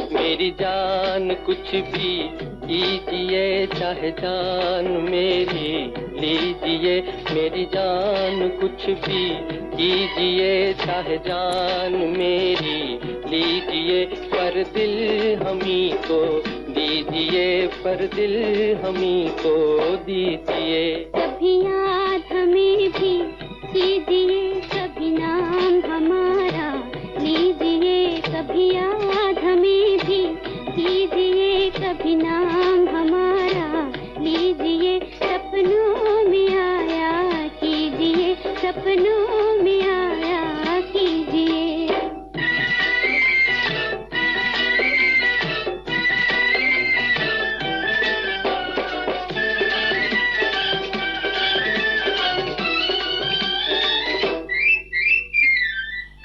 मेरी जान कुछ भी कीजिए, चाहे जान मेरी लीजिए। मेरी जान कुछ भी कीजिए, चाहे जान मेरी लीजिए। पर दिल हमी को दीजिए, पर दिल हमी को दीजिए। कभी याद हमें भी कीजिए, कभी नाम हमारा लीजिए। कभी याद हमें भी कीजिए, कभी नाम हमारा लीजिए। सपनों में आया कीजिए, सपनों में आया कीजिए।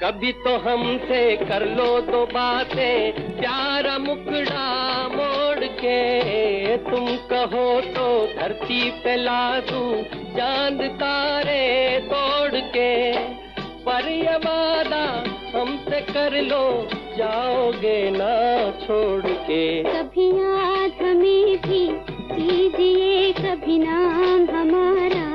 कभी तो हमसे कर लो दो बातें, प्यारा मुखड़ा मोड़ के। तुम कहो तो धरती पे ला दूं चांद तारे तोड़ के। पर ये वादा हमसे कर लो, जाओगे ना छोड़ के। कभी याद हमें भी कीजिए, कभी नाम हमारा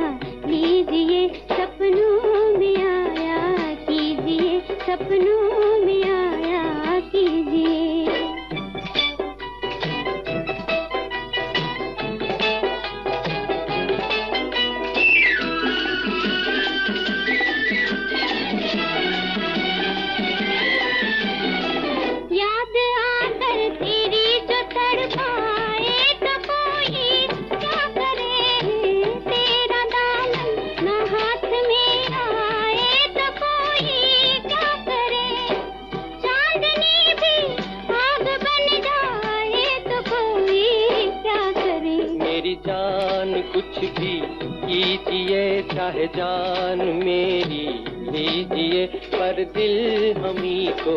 लीजिए। सपनों में आया कीजिए, सपनों में आया कीजिए। याद आकर तेरी जो तड़पाए तो कोई क्या करे। तेरा दामन न हाथ में आए तो कोई क्या करे। चांदनी भी आग बन जाए तो कोई क्या करे। मेरी जान कुछ भी कीजिए, चाहे जान मेरी लीजिए। पर दिल हमी को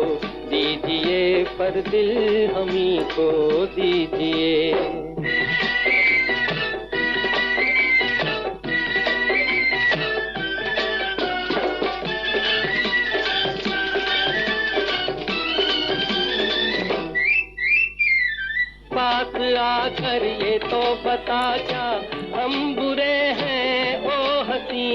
दीजिए, पर दिल हमी को दीजिए। पास आकर ये तो बता क्या हम बुरे हैं ओ हसी।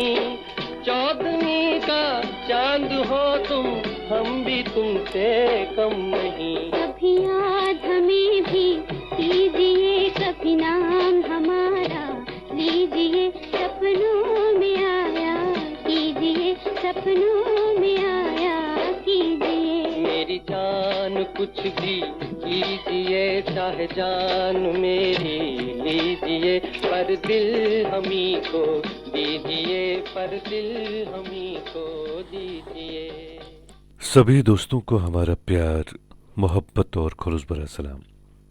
चौदहवीं का चांद हो तुम, हम भी तुमसे कम नहीं। कभी याद हमें भी कीजिए, कभी नाम हमारा लीजिए। सपनों में आया कीजिए, सपनों में आया कीजिए। मेरी जान कुछ भी कीजिए, चाहे जान मेरी लीजिए। पर दिल हमी को दीजिए, पर दिल हमी को दीजिए। सभी दोस्तों को हमारा प्यार, मोहब्बत और खुलूस भरा सलाम।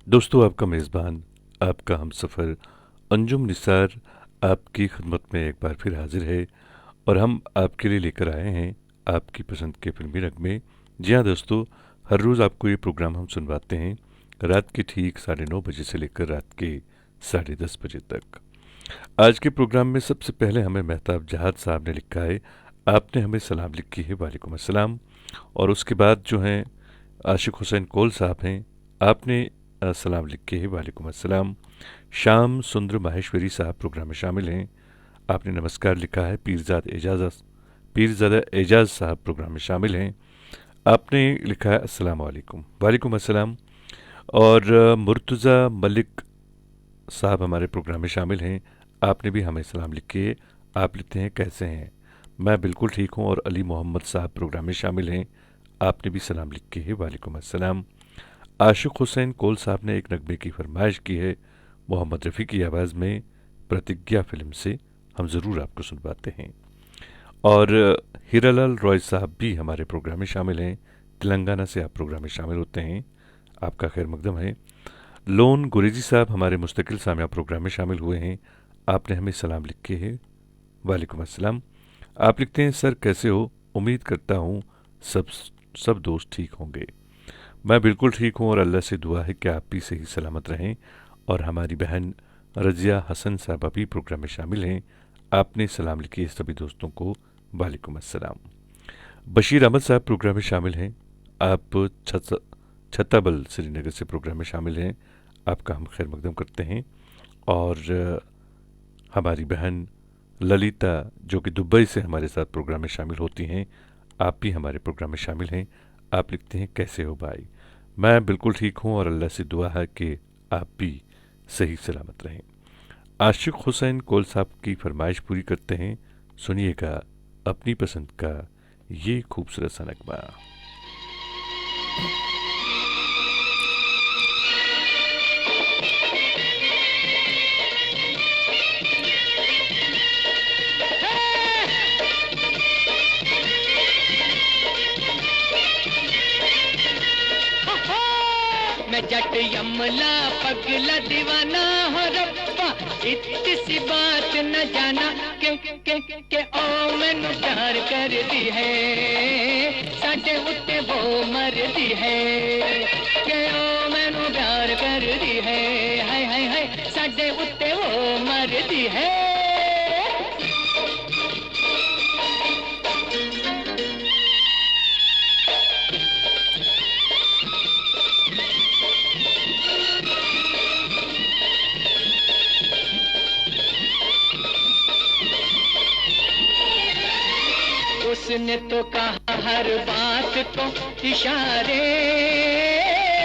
दोस्तों, आपका मेज़बान, आपका हमसफ़र अंजुम निसार आपकी खिदमत में एक बार फिर हाजिर है और हम आपके लिए लेकर आए हैं आपकी पसंद के फिल्मी नगमे। जी हाँ दोस्तों, हर रोज़ आपको ये प्रोग्राम हम सुनवाते हैं रात के ठीक 9:30 बजे से लेकर रात के 10:30 बजे तक। आज के प्रोग्राम में सबसे पहले हमें मेहताब जहाद साहब ने लिखा है, आपने हमें सलाम लिखी है, वालेकुम अस्सलाम। और उसके बाद जो हैं आशिक हुसैन कोल साहब हैं, आपने सलाम लिखे है, वालेकुम अस्सलाम। शाम सुंदर माहेश्वरी साहब प्रोग्राम में शामिल हैं, आपने नमस्कार लिखा है। पीरज़ादा एजाज साहब प्रोग्राम में शामिल हैं, आपने लिखा है अस्सलाम वालेकुम, वालेकुम अस्सलाम। और मुर्तज़ा मलिक साहब हमारे प्रोग्राम में शामिल हैं, आपने भी हमें सलाम लिखे। आप लिखते हैं कैसे हैं, मैं बिल्कुल ठीक हूँ। और अली मोहम्मद साहब प्रोग्राम में शामिल हैं, आपने भी सलाम लिखे है, वालेकुम अस्सलाम। आशिक हुसैन कोल साहब ने एक नगमे की फरमाइश की है, मोहम्मद रफ़ी की आवाज़ में, प्रतिज्ञा फ़िल्म से, हम ज़रूर आपको सुनवाते हैं। और हीरालाल रॉय साहब भी हमारे प्रोग्राम में शामिल हैं, तेलंगाना से आप प्रोग्राम में शामिल होते हैं, आपका खैर मकदम है। लोन गुरेजी साहब हमारे मुस्तकिल सामिया प्रोग्राम में शामिल हुए हैं। आपने हमें सलाम लिखे है। वालेकुम अस्सलाम। आप लिखते हैं, सर कैसे हो? उम्मीद करता हूँ सब सब दोस्त ठीक होंगे। मैं बिल्कुल ठीक हूँ और अल्लाह से दुआ है कि आप भी सही सलामत रहें। और हमारी बहन रज़िया हसन साहबा भी प्रोग्राम में शामिल हैं। आपने सलाम लिखे सभी दोस्तों को। वालेकुम अस्सलाम। बशीर अहमद साहब प्रोग्राम में शामिल हैं। आप छत्ताबल श्रीनगर से प्रोग्राम में शामिल हैं। आपका हम खैर मकदम करते हैं। और हमारी बहन ललिता जो कि दुबई से हमारे साथ प्रोग्राम में शामिल होती हैं, आप भी हमारे प्रोग्राम में शामिल हैं। आप लिखते हैं, कैसे हो भाई? मैं बिल्कुल ठीक हूँ और अल्लाह से दुआ है कि आप भी सही सलामत रहें। आशिक हुसैन कोल साहब की फरमाइश पूरी करते हैं। सुनिएगा अपनी पसंद का ये खूबसूरत सा नगमा। मैं जट यमला पगला दीवाना हो रब्बा, इतनी सी बात न जाना के ओ मैनू प्यार कर दी है, साडे उत्ते वो मर दी है, के ओ मैनू प्यार कर दी है, हाय हाय हाय साडे उत्ते वो मर दी है। उसने तो कहा हर बात को इशारे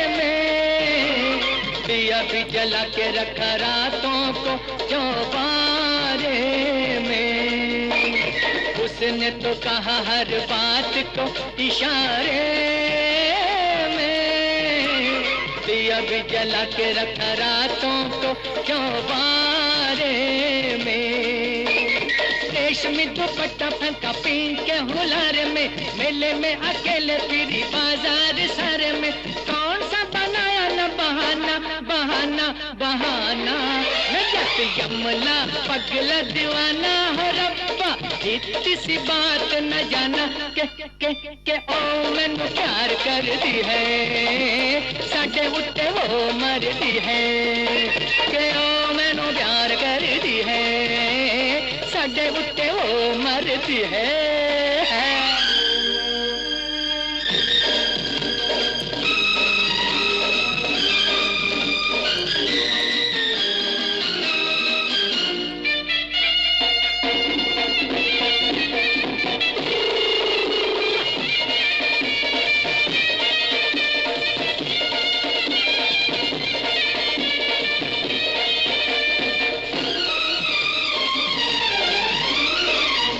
में, दिया भी जला के रखा रातों को चौबारे में। उसने तो कहा हर बात को इशारे में, दिया भी जला के रखा रातों को चौबारे में। रेशमी दुपट्टा फेंका पिंक के हुलार में, मेले में अकेले फिरी बाजार सारे में, कौन सा बनाया न बहाना बहाना बहाना। मैं जट यमला पगला दीवाना हो रब्बा, इतनी सी बात न जाना के ओ मैनू प्यार कर दी है, साडे उत्ते वो मर दी है, के ओ मैनू प्यार कर दी है, साडे उत्ते वो मरती है।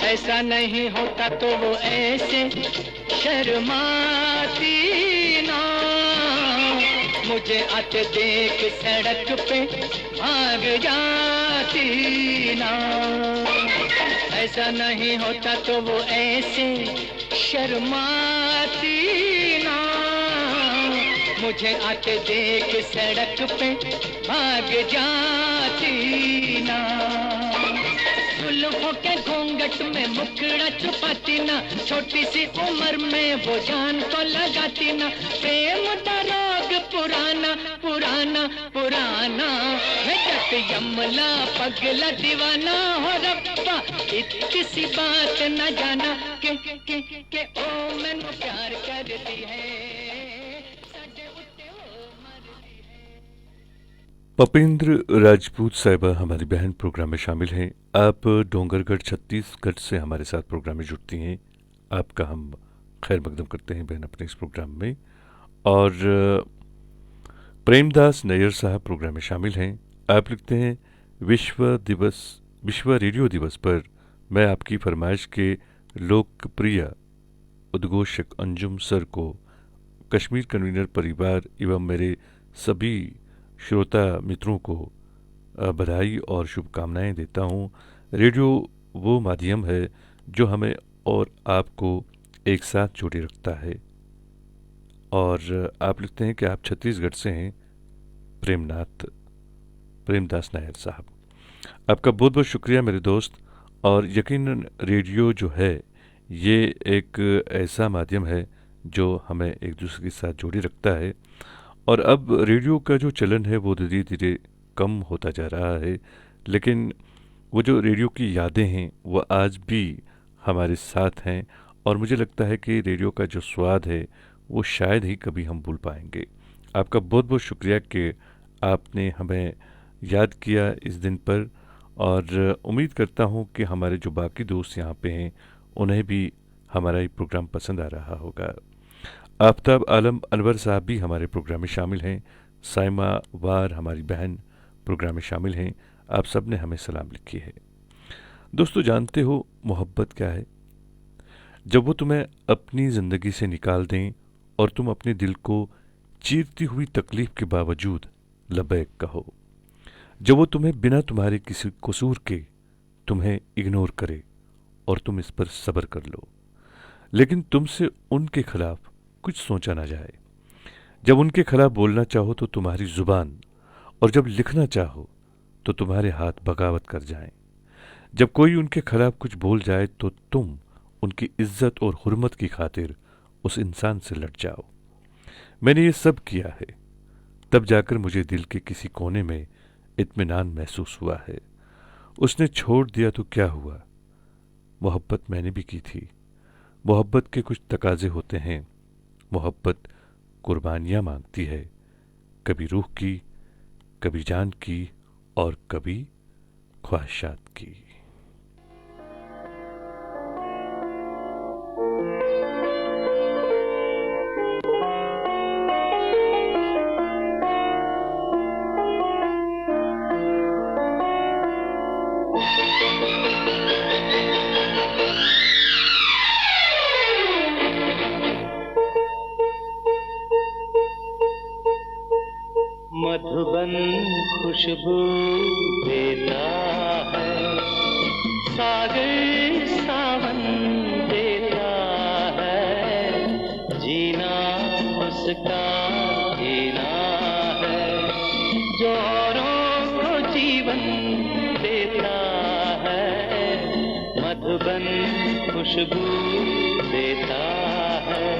ऐसा नहीं होता तो वो ऐसे शर्माती ना, मुझे आते देख सड़क पे भाग जाती ना। ऐसा नहीं होता तो वो ऐसे शर्माती ना, मुझे आते देख सड़क पे भाग जाती ना। जुल्फों के घूंघट में मुखड़ा छुपाती ना, छोटी सी उम्र में वो जान को लगाती ना। प्रेम का रोग पुराना पुराना पुराना, है जट यमला पगला दीवाना हो रब्बा, इतनी सी बात न जाना के ओ मैनू प्यार करती है, साडे उत्ते ओ मरदी है। पपेंद्र राजपूत साहिबा हमारी बहन प्रोग्राम में शामिल हैं। आप डोंगरगढ़ छत्तीसगढ़ से हमारे साथ प्रोग्राम में जुड़ती हैं। आपका हम खैर मकदम करते हैं बहन अपने इस प्रोग्राम में। और प्रेमदास नैयर साहब प्रोग्राम में शामिल हैं। आप लिखते हैं, विश्व रेडियो दिवस पर मैं आपकी फरमाइश के लोकप्रिय उद्घोषक अंजुम सर को, कश्मीर कन्वीनर परिवार एवं मेरे सभी श्रोता मित्रों को बधाई और शुभकामनाएं देता हूं। रेडियो वो माध्यम है जो हमें और आपको एक साथ जोड़े रखता है। और आप लिखते हैं कि आप छत्तीसगढ़ से हैं। प्रेमदास नायर साहब। आपका बहुत बहुत शुक्रिया मेरे दोस्त। और यकीनन रेडियो जो है ये एक ऐसा माध्यम है जो हमें एक दूसरे के साथ जोड़े रखता है। और अब रेडियो का जो चलन है वो धीरे धीरे कम होता जा रहा है, लेकिन वो जो रेडियो की यादें हैं वो आज भी हमारे साथ हैं। और मुझे लगता है कि रेडियो का जो स्वाद है वो शायद ही कभी हम भूल पाएंगे। आपका बहुत बहुत शुक्रिया कि आपने हमें याद किया इस दिन पर। और उम्मीद करता हूँ कि हमारे जो बाकी दोस्त यहाँ पे हैं उन्हें भी हमारा ये प्रोग्राम पसंद आ रहा होगा। आफ्ताब आलम अनवर साहब भी हमारे प्रोग्राम में शामिल हैं। साइमा वार हमारी बहन प्रोग्राम में शामिल हैं। आप सब ने हमें सलाम लिखी है। दोस्तों, जानते हो मोहब्बत क्या है? जब वो तुम्हें अपनी ज़िंदगी से निकाल दें और तुम अपने दिल को चीरती हुई तकलीफ के बावजूद लबैक कहो। जब वो तुम्हें बिना तुम्हारे किसी कसूर के तुम्हें इग्नोर करे और तुम इस पर सब्र कर लो, लेकिन तुमसे उनके खिलाफ कुछ सोचा ना जाए। जब उनके खिलाफ बोलना चाहो तो तुम्हारी जुबान, और जब लिखना चाहो तो तुम्हारे हाथ बगावत कर जाएं। जब कोई उनके खिलाफ कुछ बोल जाए तो तुम उनकी इज्जत और हुर्मत की खातिर उस इंसान से लड़ जाओ। मैंने ये सब किया है, तब जाकर मुझे दिल के किसी कोने में इत्मीनान महसूस हुआ है। उसने छोड़ दिया तो क्या हुआ, मोहब्बत मैंने भी की थी। मोहब्बत के कुछ तकाजे होते हैं। मोहब्बत कुर्बानियाँ मांगती है, कभी रूह की, कभी जान की, और कभी ख्वाहिशात की। मधुबन खुशबू देता है, सागर सावन देता है, जीना उसका जीना है, जो औरों को जीवन देता है। मधुबन खुशबू देता है।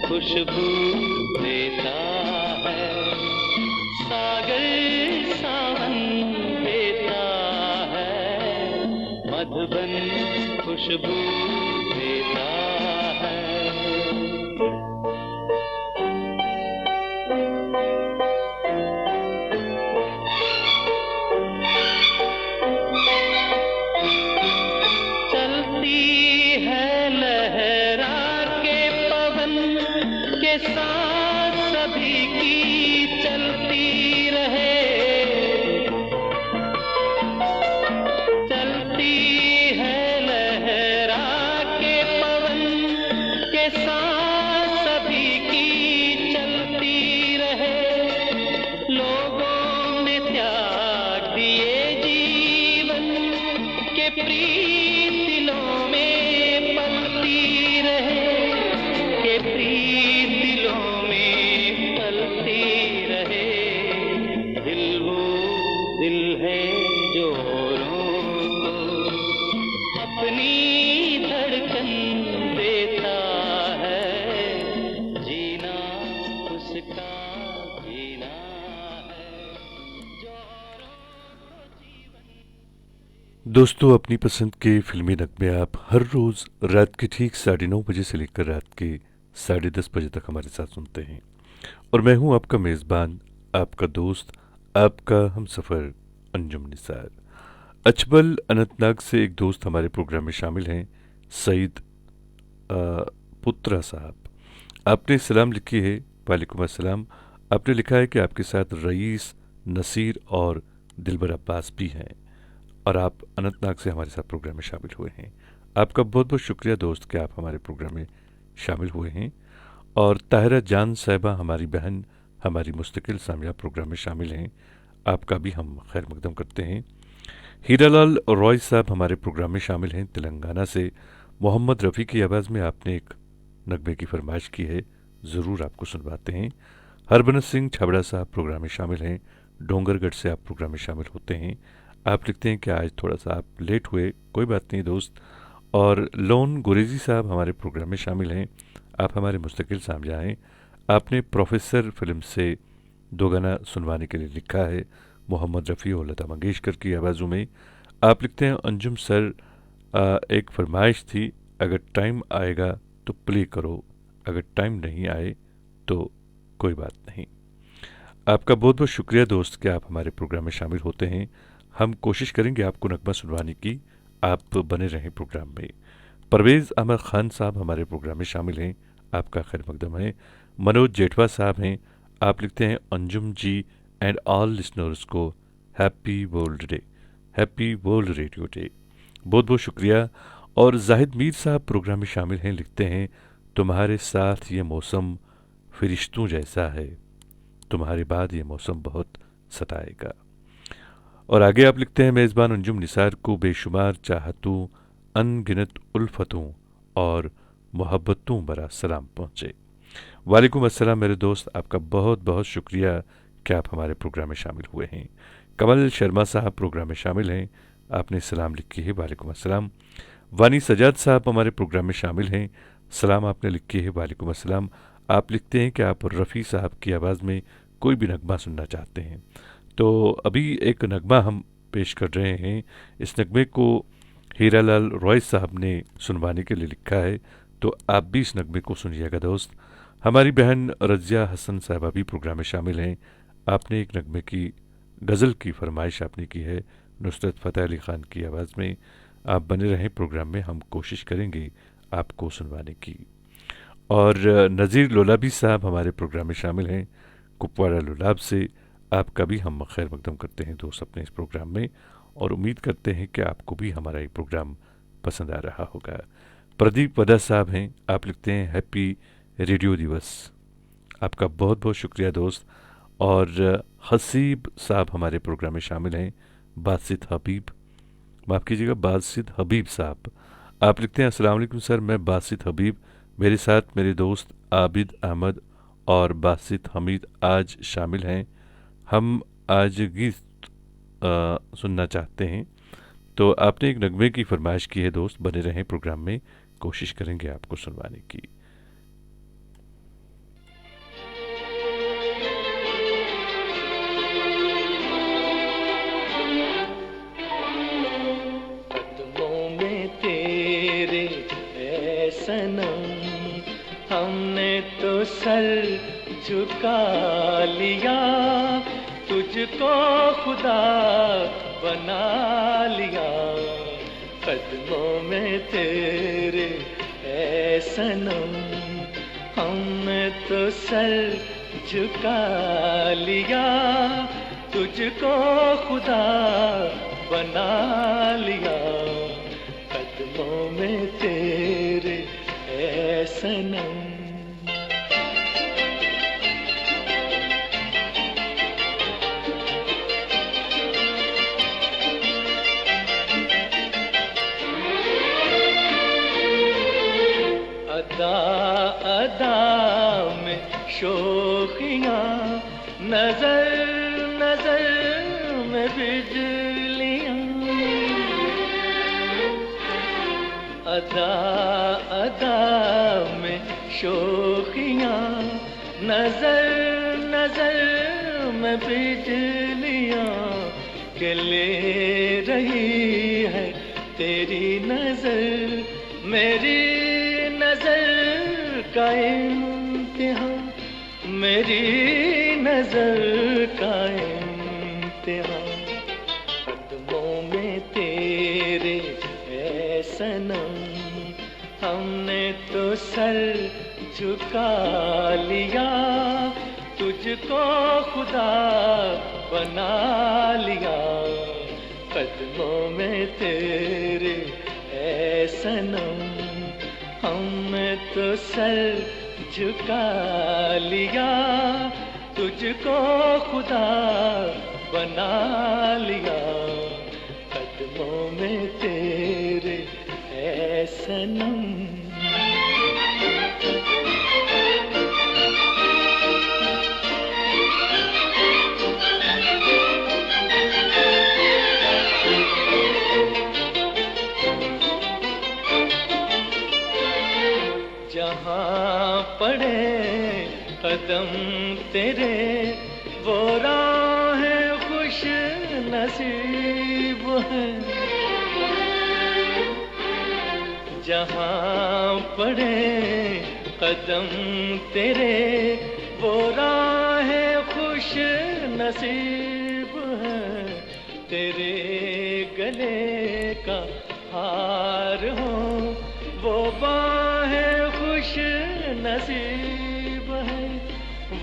खुशबू देता है, सागर सावन देता है, मधुबन खुशबू देता है। लोगों के प्रीत दिलों में पलती रहे, के प्रीत दिलों में पलती रहे। दिल वो दिल है जो औरों को अपनी धड़कन देता है, जीना उसका जीना है जो दोस्तों, अपनी पसंद के फिल्मी नगमे आप हर रोज़ रात के ठीक 9:30 बजे से लेकर रात के 10:30 बजे तक हमारे साथ सुनते हैं। और मैं हूं आपका मेज़बान, आपका दोस्त, आपका हम सफ़र अंजुम निसार। अचबल अनंतनाग से एक दोस्त हमारे प्रोग्राम में शामिल हैं, सईद पुत्रा साहब। आपने सलाम लिखी है, वालेकुम अस्सलाम। आपने लिखा है कि आपके साथ रईस, नसीर और दिलबर अब्बास भी हैं और आप अनंतनाग से हमारे साथ प्रोग्राम में शामिल हुए हैं। आपका बहुत बहुत शुक्रिया दोस्त कि आप हमारे प्रोग्राम में शामिल हुए हैं। और ताहिरा जान साहिबा, हमारी बहन, हमारी मुस्तकिल सामिया प्रोग्राम में शामिल हैं। आपका भी हम खैर मकदम करते हैं। हीरालाल रॉय साहब हमारे प्रोग्राम में शामिल हैं तेलंगाना से। मोहम्मद रफ़ी की आवाज़ में आपने एक नगमे की फरमाइश की है, ज़रूर आपको सुनवाते हैं। हरबनस सिंह छाबड़ा साहब प्रोग्राम में शामिल हैं, डोंगरगढ़ से आप प्रोग्राम में शामिल होते हैं। आप लिखते हैं कि आज थोड़ा सा आप लेट हुए, कोई बात नहीं दोस्त। और लोन गुरेजी साहब हमारे प्रोग्राम में शामिल हैं, आप हमारे मुस्तकिल सामजा हैं। आपने प्रोफेसर फिल्म से दो गाना सुनवाने के लिए लिखा है, मोहम्मद रफ़ी और लता मंगेशकर की आवाज़ों में। आप लिखते हैं, अंजुम सर, एक फरमाइश थी, अगर टाइम आएगा तो प्ले करो, अगर टाइम नहीं आए तो कोई बात नहीं। आपका बहुत बहुत शुक्रिया दोस्त कि आप हमारे प्रोग्राम में शामिल होते हैं। हम कोशिश करेंगे आपको नगमा सुनवाने की, आप बने रहें प्रोग्राम में। परवेज़ अहमद ख़ान साहब हमारे प्रोग्राम में शामिल हैं, आपका खैर मकदम है। मनोज जेठवा साहब हैं, आप लिखते हैं, अंजुम जी एंड ऑल लिसनर्स को happy world day, happy world radio day. बहुत बहुत शुक्रिया। और जाहिद मीर साहब प्रोग्राम में शामिल हैं, लिखते हैं, तुम्हारे साथ ये मौसम फरिश्तों जैसा है, तुम्हारे बाद ये मौसम बहुत सताएगा। और आगे आप लिखते हैं, मेज़बान अंजुम निसार को बेशुमार चाहतों, अनगिनत उल्फतों और मोहब्बतों बरा सलाम पहुँचे। वालेकुम अस्सलाम मेरे दोस्त, आपका बहुत बहुत शुक्रिया कि आप हमारे प्रोग्राम में शामिल हुए हैं। कमल शर्मा साहब प्रोग्राम में शामिल हैं, आपने सलाम लिखी है, वालेकुम अस्सलाम। वानी सजाद साहब हमारे प्रोग्राम में शामिल हैं, सलाम आपने लिखी है, वालेकुम अस्सलाम। आप लिखते हैं कि आप रफ़ी साहब की आवाज़ में कोई भी नगमा सुनना चाहते हैं। तो अभी एक नगमा हम पेश कर रहे हैं। इस नगमे को हीरालाल रॉय साहब ने सुनवाने के लिए लिखा है, तो आप भी इस नगमे को सुनिएगा दोस्त। हमारी बहन रज़िया हसन साहबा भी प्रोग्राम में शामिल हैं, आपने एक नगमे की गज़ल की फरमाइश आपने की है, नुसरत फ़तेह अली ख़ान की आवाज़ में। आप बने रहें प्रोग्राम में, हम कोशिश करेंगे आपको सुनवाने की। और नज़ीर लोलाबी साहब हमारे प्रोग्राम में शामिल हैं, कुपवाड़ा लोलाब से। आपका भी हम खैर मकदम करते हैं दोस्त अपने इस प्रोग्राम में, और उम्मीद करते हैं कि आपको भी हमारा ये प्रोग्राम पसंद आ रहा होगा। प्रदीप वदा साहब हैं, आप लिखते हैं, हैप्पी रेडियो दिवस। आपका बहुत बहुत शुक्रिया दोस्त। और हसीब साहब हमारे प्रोग्राम में शामिल हैं, बासित हबीब, माफ़ कीजिएगा, बासित हबीब साहब। आप लिखते हैं, अस्सलाम वालेकुम सर, मैं बासित हबीब, मेरे साथ मेरे दोस्त आबिद अहमद और बासित हमीद आज शामिल हैं। हम आज गीत सुनना चाहते हैं। तो आपने एक नगमे की फरमाइश की है दोस्त, बने रहें प्रोग्राम में, कोशिश करेंगे आपको सुनवाने की। कदमों में तेरे ऐ सनम, हमने तो सर झुका लिया, तुझको खुदा बना लिया। कदमों में तेरे ऐ सनम, हमने तो सर झुका लिया, तुझको खुदा बना लिया। कदमों में तेरे ऐ सनम। शोखियाँ, नजर नजर में बिजलियाँ, अदा अदा में शोखियाँ, नजर नजर में बिजलियाँ, के ले रही है तेरी नजर, मेरी नजर का इम्तिहान, मेरी नजर का इम्तिहान। कदमों में तेरे है सनम, हमने तो सर झुका लिया, तुझको खुदा बना लिया। कदमों में तेरे है सनम, हमने तो सर झुका लिया, तुझको खुदा बना लिया। कदमों में तेरे है सनम। जहाँ पड़े कदम तेरे, वो राहें खुश नसीब है। जहाँ पड़े कदम तेरे, वो राहें खुश नसीब है। तेरे गले का हार हो वो बाहें खुश नसीब है,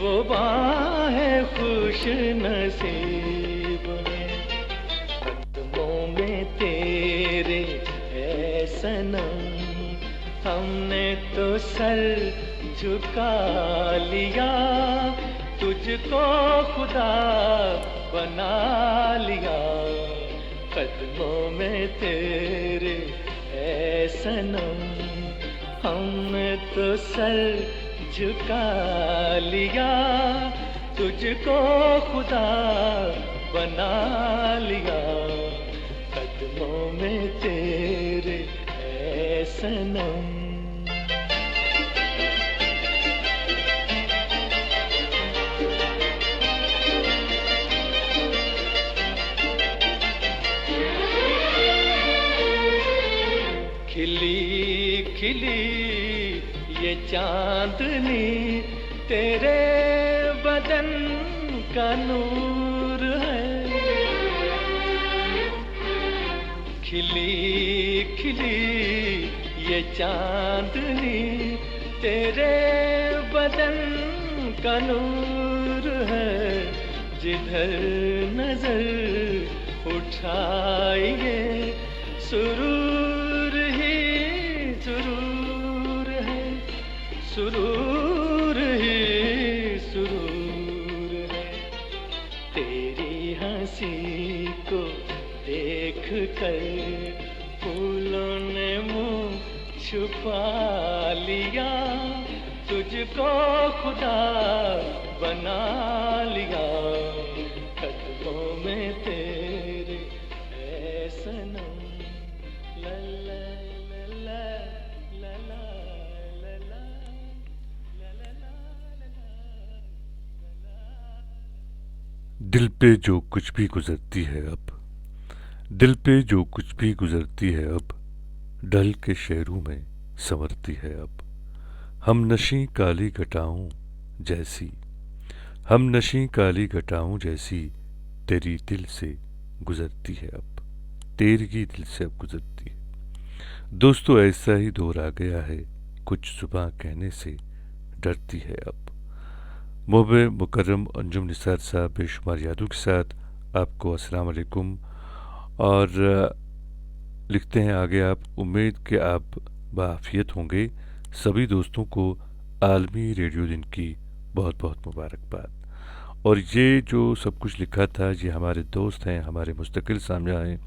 वो बाहें खुश नसीब है। कदमों में तेरे है सनम, हमने तो सर झुका लिया, तुझको खुदा बना लिया। कदमों में तेरे है सनम, हमने तो सर झुका लिया, तुझको खुदा बना लिया। कदमों में तेरे है सनम। खिली खिली ये चांदनी तेरे बदन का नूर है। खिली खिली ये चांदनी तेरे बदन का नूर है। जिधर नजर उठाइए सुरूर ही सुरूर है, सुरूर ही सुरूर है। तेरी हंसी को देख कर फूलों ने मुंह छुपा लिया, तुझको खुदा बना लिया। कदमों में तेरे है सनम, ला ला ला ला ला ला ला ला ला ला ला। दिल पे जो कुछ भी गुजरती है अब, दिल पे जो कुछ भी गुजरती है अब, ढल के शहरों में संवरती है अब। हम नशी काली घटाओं जैसी, हम नशी काली घटाओं जैसी, तेरी दिल से गुजरती है अब, तेरी ही दिल से अब गुजरती है। दोस्तों ऐसा ही दौर आ गया है, कुछ जुबां कहने से डरती है अब। मोहब्बे मुकर्रम अंजुम निसार साहब बेशुमार यादों के साथ आपको अस्सलाम वालेकुम। और लिखते हैं आगे आप, उम्मीद कि आप बाआफियत होंगे। सभी दोस्तों को आलमी रेडियो दिन की बहुत बहुत मुबारकबाद। और ये जो सब कुछ लिखा था ये हमारे दोस्त हैं, हमारे मुस्तकिल सामने हैं,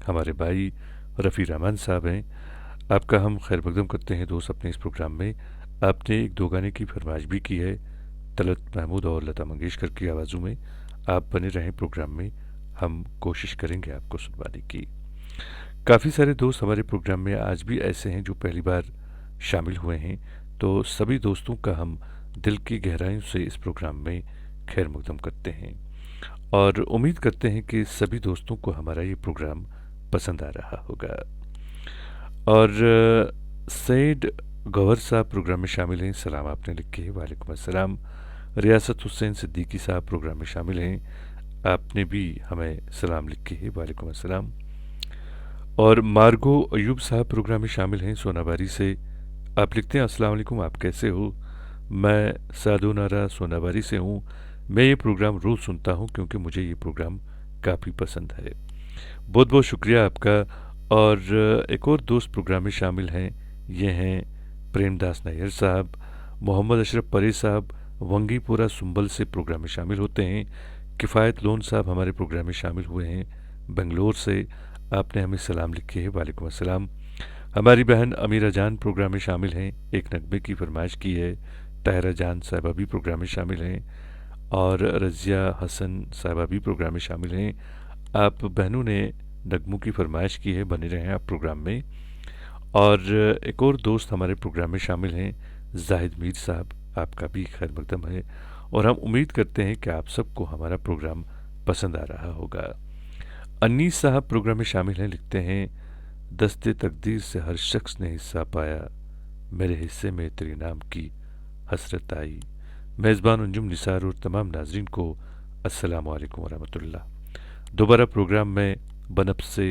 हमारे भाई रफ़ी रहमान साहब हैं। आपका हम खैर मकदम करते हैं दोस्त अपने इस प्रोग्राम में। आपने एक दो गाने की फरमाइश भी की है, तलत महमूद और लता मंगेशकर की आवाज़ों में आप बने रहें प्रोग्राम में। हम कोशिश करेंगे आपको सुनवाने की। काफ़ी सारे दोस्त हमारे प्रोग्राम में आज भी ऐसे हैं जो पहली बार शामिल हुए हैं, तो सभी दोस्तों का हम दिल की गहराइयों से इस प्रोग्राम में खैर मकदम करते हैं और उम्मीद करते हैं कि सभी दोस्तों को हमारा ये प्रोग्राम पसंद आ रहा होगा। और सैयद गौहर साहब प्रोग्राम में शामिल हैं, सलाम आपने लिखे है, वालेकुम अस्सलाम। रियासत हुसैन सिद्दीकी साहब प्रोग्राम में शामिल हैं, आपने भी हमें सलाम लिखे है, वालेकुम अस्सलाम। और मार्गो अयूब साहब प्रोग्राम में शामिल हैं सोनाबारी से, आप लिखते हैं अस्सलाम वालेकुम, आप कैसे हो? मैं सादो नारा सोनाबारी से हूँ। मैं ये प्रोग्राम रोज़ सुनता हूँ क्योंकि मुझे ये प्रोग्राम काफ़ी पसंद है। बहुत बहुत शुक्रिया आपका। और एक और दोस्त प्रोग्राम में शामिल हैं, ये हैं प्रेमदास नायर साहब। मोहम्मद अशरफ परेज साहब वंगीपुरा सुंबल से प्रोग्राम में शामिल होते हैं। किफ़ायत लोन साहब हमारे प्रोग्राम में शामिल हुए हैं बेंगलोर से, आपने हमें सलाम लिखे है, वालेकुम अस्सलाम। हमारी बहन अमीरा जान प्रोग्राम में शामिल हैं, एक नगमे की फरमाइश की है। ताहिरा जान साहिबा भी प्रोग्राम में शामिल हैं और रज़िया हसन साहिबा भी प्रोग्राम में शामिल हैं। आप बहनों ने नगमों की फरमाइश की है, बने रहें आप प्रोग्राम में। और एक और दोस्त हमारे प्रोग्राम में शामिल हैं जाहिद मीर साहब, आपका भी खैर मकदम है और हम उम्मीद करते हैं कि आप सबको हमारा प्रोग्राम पसंद आ रहा होगा। अनीस साहब प्रोग्राम में शामिल हैं, लिखते हैं दस्ते तकदीर से हर शख्स ने हिस्सा पाया, मेरे हिस्से में तेरे नाम की हसरत आई। मेज़बान अंजुम निसार और तमाम नाजरीन को अस्सलाम वालेकुम वरहमतुल्लाह। दोबारा प्रोग्राम में बनफ्स से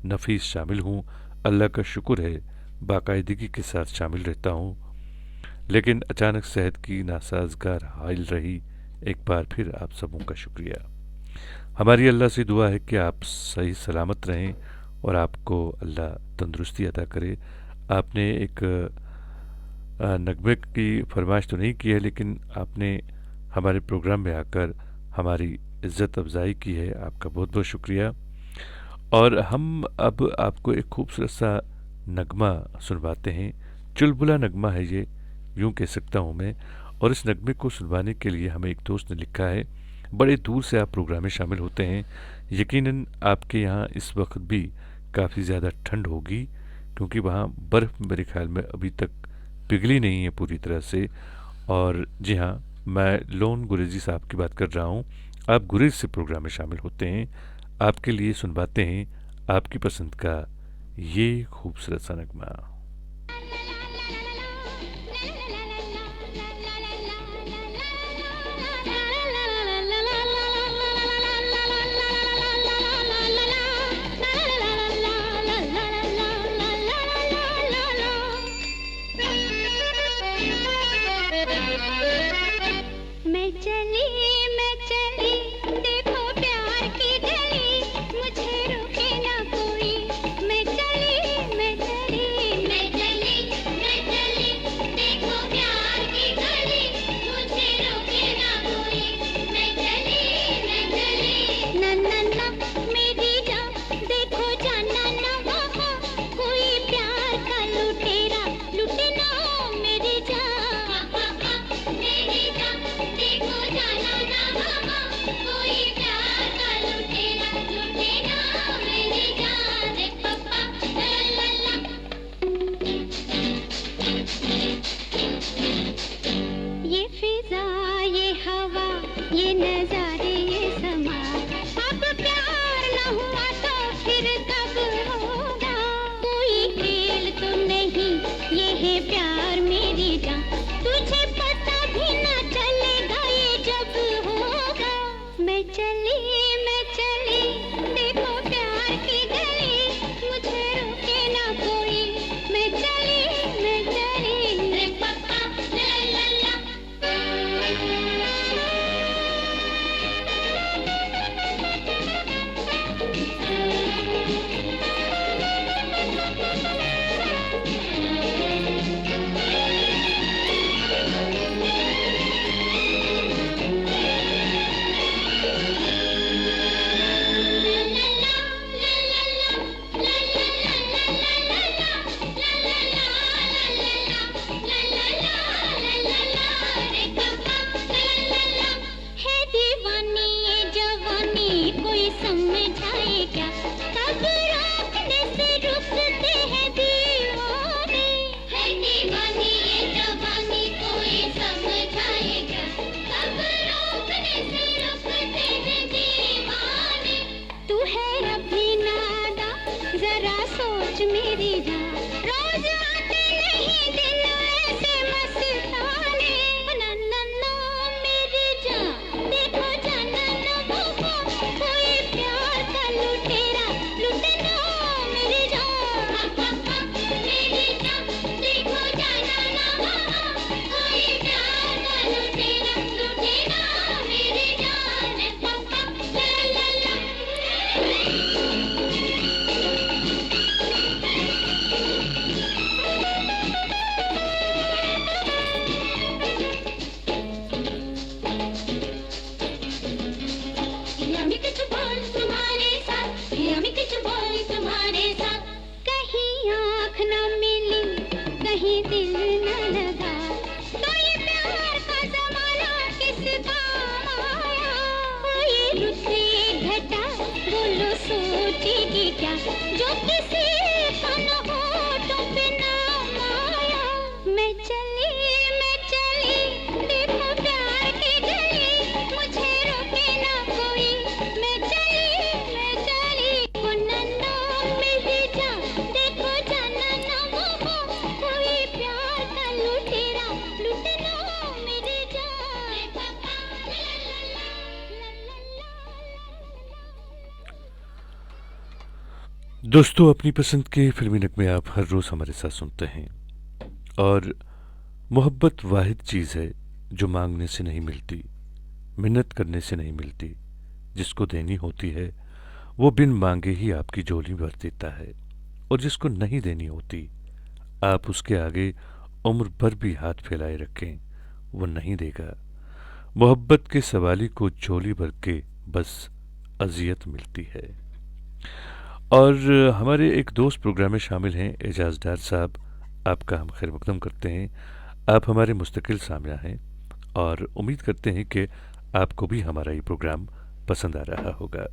नफीस शामिल हूँ, अल्लाह का शुक्र है बाकायदगी के साथ शामिल रहता हूँ, लेकिन अचानक सेहत की नासाजगार हाल रही। एक बार फिर आप सबों का शुक्रिया। हमारी अल्लाह से दुआ है कि आप सही सलामत रहें और आपको अल्लाह तंदुरुस्ती अता करे। आपने एक नगमे की फरमाइश तो नहीं की है, लेकिन आपने हमारे प्रोग्राम में आकर हमारी इज़्ज़त अफजाई की है, आपका बहुत बहुत शुक्रिया। और हम अब आपको एक खूबसूरत सा नगमा सुनवाते हैं। चुलबुला नगमा है ये, यूँ कह सकता हूँ मैं। और इस नगमे को सुनवाने के लिए हमें एक दोस्त ने लिखा है, बड़े दूर से आप प्रोग्राम में शामिल होते हैं, यकीनन आपके यहाँ इस वक्त भी काफ़ी ज़्यादा ठंड होगी क्योंकि वहाँ बर्फ़ मेरे ख्याल में अभी तक पिघली नहीं है पूरी तरह से। और जी हाँ, मैं लोन गुरेजी साहब की बात कर रहा हूँ। आप गुरेज से प्रोग्राम में शामिल होते हैं, आपके लिए सुनवाते हैं आपकी पसंद का ये खूबसूरत सा नगमा। मैं चली देखो प्यार की गली, मुझे रोके ना कोई। मैं चली मैं चली मैं चली मैं चली देखो प्यार की गली, मुझे रोके ना कोई। मैं चली ना ना ना मेरी जान देखो जाना ना वहाँ, कोई प्यार का लुटेरा लुटे ना मेरी जान। मेरी जान देखो जाना ना वहाँ, कोई प्यार का लुटेरा लुटे ना मेरी जान। रे पापा ला ला ला। ये फिजा ये हवा ये नजारे ये समा, अब प्यार न हुआ तो फिर कब होगा? कोई खेल तो नहीं ये है प्यार मेरी जान, तुझे पता भी न चलेगा ये जब होगा। मैं चली देखो प्यार की गली, मुझे रोके ना कोई। मैं चली रे पापा ला ला ला। समझाए क्या, कब रोकने से रुकते हैं दीवाने। है दीवानी ये जवानी कोई समझाए क्या, कब रोकने से रुकते हैं दीवाने। तू है अभी नादा जरा सोच मेरी जान, रोज आते नहीं दिन ऐसे मस्ताने। नन्ना मेरी जान देखो जाना न वो कोई प्यार का लुटेरा लुटे ना मेरी जान। मेरी जान देखो जाना न वो कोई प्यार का लुटेरा लुटे ना मेरी जान। ला ला ला यम्मी कुछ बोल तुम्हारे साथ, यम्मी कुछ बोल तुम्हारे साथ। कहीं आँख न मिली कहीं दिल न लगा, तो ये प्यार का ज़माना किस काम आया। कोई रुठे घटा बोलो सोचेगी क्या, जो किसी का न होठों पे नाम आया। मैं चली देखो प्यार की गली, मुझे रोके ना कोई। मैं चली ओ नन्ना मेरी जान देखो जाना ना वो कोई प्यार का लुटेरा लुटे ना मेरी जान। दोस्तों, अपनी पसंद के फिल्मी नगमे आप हर रोज़ हमारे साथ सुनते हैं, और मोहब्बत वाहिद चीज़ है जो मांगने से नहीं मिलती, मिन्नत करने से नहीं मिलती। जिसको देनी होती है वो बिन मांगे ही आपकी झोली भर देता है, और जिसको नहीं देनी होती आप उसके आगे उम्र भर भी हाथ फैलाए रखें वो नहीं देगा। मोहब्बत के सवाली को झोली भर के बस अजियत मिलती है। और हमारे एक दोस्त प्रोग्राम में शामिल हैं एजाज डार साहब, आपका हम खैर मकदम करते हैं। आप हमारे मुस्तकिल सामिया हैं और उम्मीद करते हैं कि आपको भी हमारा ये प्रोग्राम पसंद आ रहा होगा।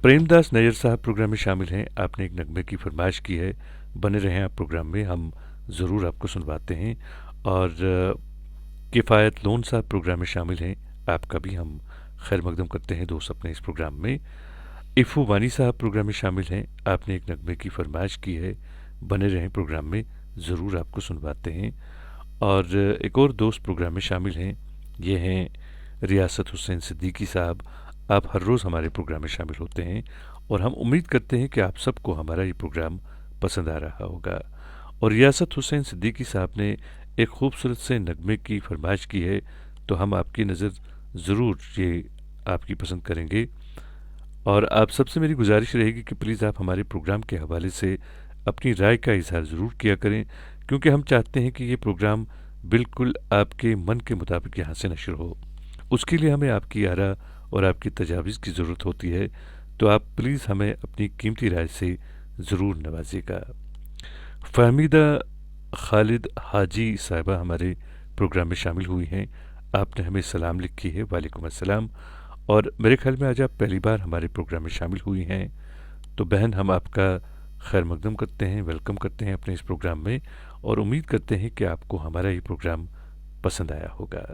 प्रेमदास नैयर साहब प्रोग्राम में शामिल हैं, आपने एक नगमे की फरमाइश की है, बने रहें आप प्रोग्राम में, हम ज़रूर आपको सुनवाते हैं। और किफ़ायत लोन साहब प्रोग्राम में शामिल हैं, आपका भी हम खैर मकदम करते हैं दोस्त अपने इस प्रोग्राम में। इफ़ू वानी साहब प्रोग्राम में शामिल हैं, आपने एक नगमे की फरमाइश की है, बने रहें प्रोग्राम में, ज़रूर आपको सुनवाते हैं। और एक और दोस्त प्रोग्राम में शामिल हैं, ये हैं रियासत हुसैन सिद्दीकी साहब। आप हर रोज़ हमारे प्रोग्राम में शामिल होते हैं और हम उम्मीद करते हैं कि आप सबको हमारा ये प्रोग्राम पसंद आ रहा होगा। और रियासत हुसैन सिद्दीकी साहब ने एक खूबसूरत से नगमे की फरमाइश की है, तो हम आपकी नज़र ज़रूर ये आपकी पसंद करेंगे। और आप सबसे मेरी गुजारिश रहेगी कि प्लीज़ आप हमारे प्रोग्राम के हवाले से अपनी राय का इजहार ज़रूर किया करें, क्योंकि हम चाहते हैं कि ये प्रोग्राम बिल्कुल आपके मन के मुताबिक यहाँ से नशर हो। उसके लिए हमें आपकी आरा और आपकी तजावीज़ की ज़रूरत होती है, तो आप प्लीज़ हमें अपनी कीमती राय से ज़रूर नवाजिएगा। फहमीदा खालिद हाजी साहिबा हमारे प्रोग्राम में शामिल हुई हैं, आपने हमें सलाम लिखी है, वालेकुम अस्सलाम। और मेरे ख्याल में आज आप पहली बार हमारे प्रोग्राम में शामिल हुई हैं, तो बहन हम आपका खैर मकदम करते हैं, वेलकम करते हैं अपने इस प्रोग्राम में, और उम्मीद करते हैं कि आपको हमारा ये प्रोग्राम पसंद आया होगा।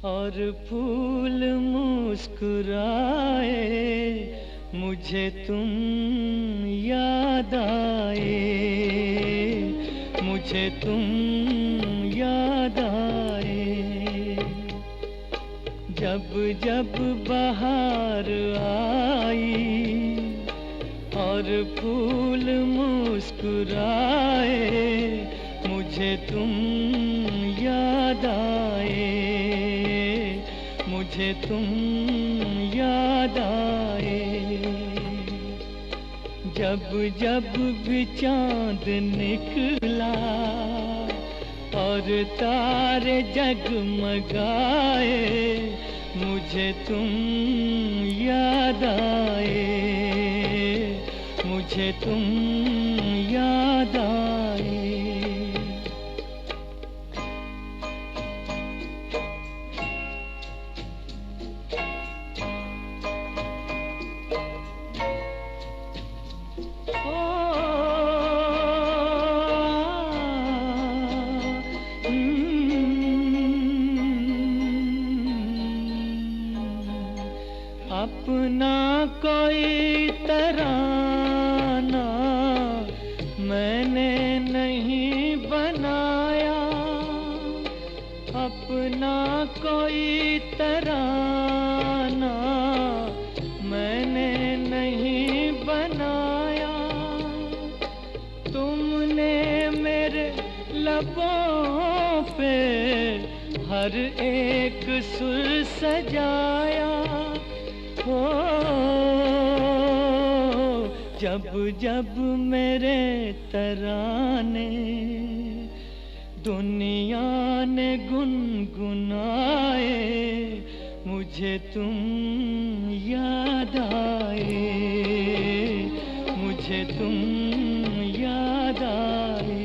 और फूल मुस्कुराए, मुझे तुम याद आए, मुझे तुम याद आए। जब जब बहार आई और फूल मुस्कुराए, मुझे तुम याद आए, मुझे तुम याद आए। जब जब भी चांद निकला और तारे जगमगाए, मुझे तुम याद आए, मुझे तुम याद आए। अपना कोई तराना मैंने नहीं बनाया, अपना कोई तराना मैंने नहीं बनाया। तुमने मेरे लबों पे हर एक सुर सजाया। हो जब जब मेरे तराने दुनिया ने गुनगुनाए, मुझे तुम याद आए, मुझे तुम याद आए।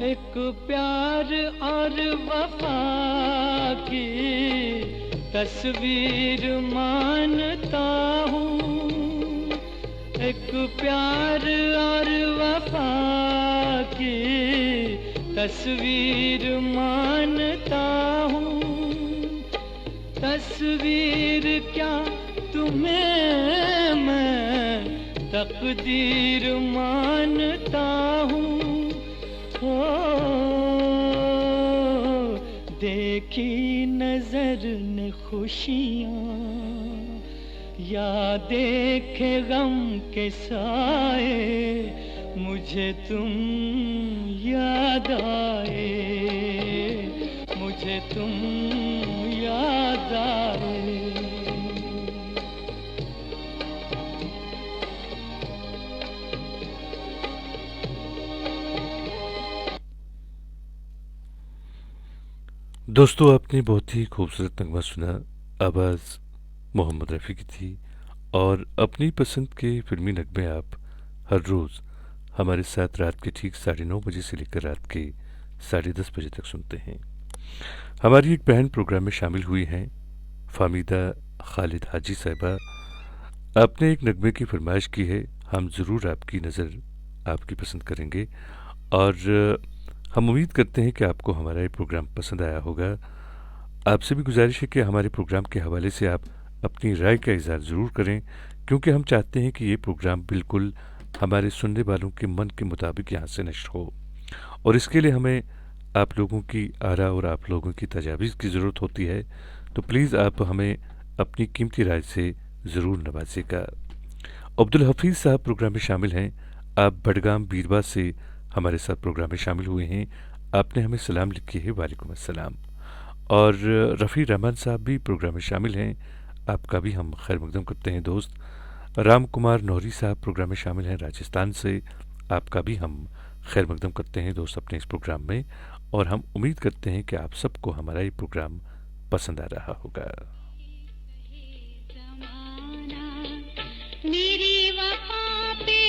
एक प्यार और वफा की तस्वीर मानता हूँ, एक प्यार और वफा की तस्वीर मानता हूँ। तस्वीर क्या तुम्हें मैं तकदीर मानता हूँ। हो देखी नजर ने खुशियाँ या देखे गम के साए, मुझे तुम याद आए, मुझे तुम याद आए। दोस्तों, आपने बहुत ही खूबसूरत नगमा सुना। आवाज़ मोहम्मद रफ़ी की थी और अपनी पसंद के फिल्मी नगमे आप हर रोज़ हमारे साथ रात के ठीक 9:30 बजे से लेकर रात के 10:30 बजे तक सुनते हैं। हमारी एक बहन प्रोग्राम में शामिल हुई हैं, फामिदा खालिद हाजी साहिबा। आपने एक नगमे की फरमाइश की है, हम ज़रूर आपकी नज़र आपकी पसंद करेंगे और हम उम्मीद करते हैं कि आपको हमारा ये प्रोग्राम पसंद आया होगा। आपसे भी गुजारिश है कि हमारे प्रोग्राम के हवाले से आप अपनी राय का इज़हार ज़रूर करें, क्योंकि हम चाहते हैं कि ये प्रोग्राम बिल्कुल हमारे सुनने वालों के मन के मुताबिक यहाँ से नश्र हो, और इसके लिए हमें आप लोगों की आरा और आप लोगों की तजावीज़ की ज़रूरत होती है। तो प्लीज़ आप हमें अपनी कीमती राय से ज़रूर नवाजिएगा। अब्दुल हफीज़ साहब प्रोग्राम में शामिल हैं। आप बडगाम बीरवा से हमारे साथ प्रोग्राम में शामिल हुए हैं। आपने हमें सलाम लिखी है, वालेकुम अस्सलाम। और रफ़ी रहमान साहब भी प्रोग्राम में शामिल हैं, आपका भी हम खैर मकदम करते हैं दोस्त। राम कुमार नौरी साहब प्रोग्राम में शामिल हैं राजस्थान से, आपका भी हम खैर मकदम करते हैं दोस्त अपने इस प्रोग्राम में, और हम उम्मीद करते हैं कि आप सबको हमारा ये प्रोग्राम पसंद आ रहा होगा। मेरी वफा पे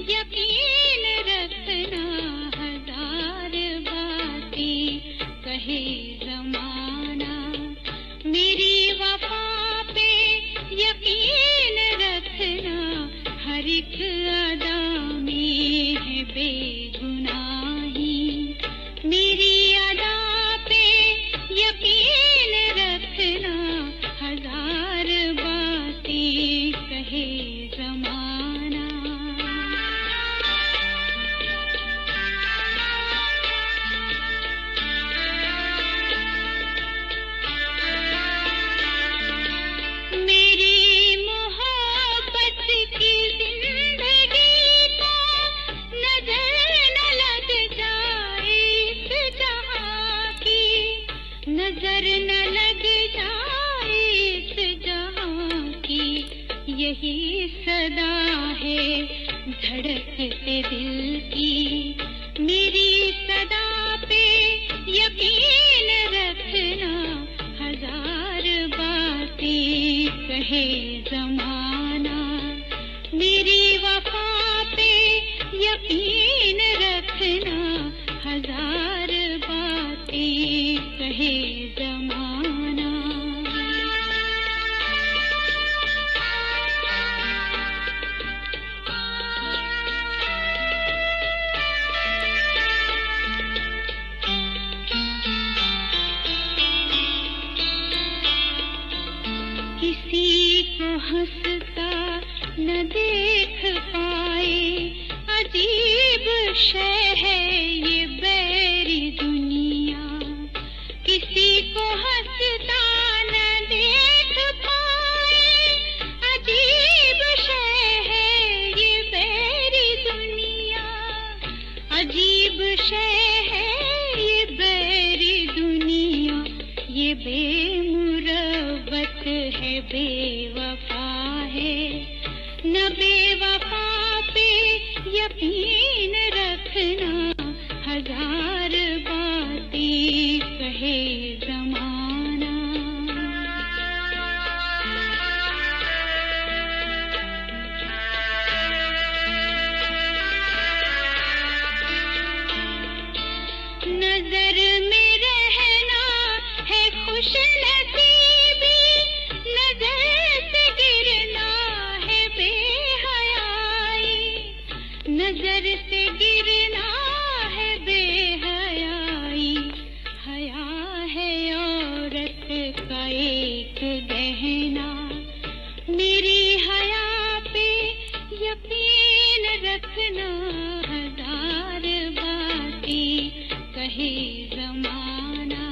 यकीन रखना, हजार बातें कहे ज़माना। मेरी वफा पे यकीन रखना, हर एक अदा में है बेगुनाही। मेरी अदा पे यकीन रखना, हजार बातें कहे ज़माना। मेरी मोहब्बत की जिंदगी को नजर न लग जाए इस जहां की, नजर न लग जाए इस जहां की। यही सदा है धड़कते दिल की, मेरी सदा पे यकीन रखना, हजार बातें कहे ज़माना। मेरी वफा पे यकीन रखना, हजार कहे जमाना। किसी को हंसता न देख पाए, अजीब शय है ये बैरी दुनिया। किसी को हंसता न देख पाए, अजीब शय है ये बैरी दुनिया। अजीब शय है ये बैरी दुनिया, ये बेमुरवत है, बेवफा है। न बेवफा पे यकीन रखना, हजार बातें कहे जमाना। नजर में रहना है खुश नसीबी, नजर से गिरना है बेहयाई। नजर से गिरना है बेहयाई। हया है औरत का एक गहना, मेरी हया पे यकीन रखना, हजार बातें कहे जमाना।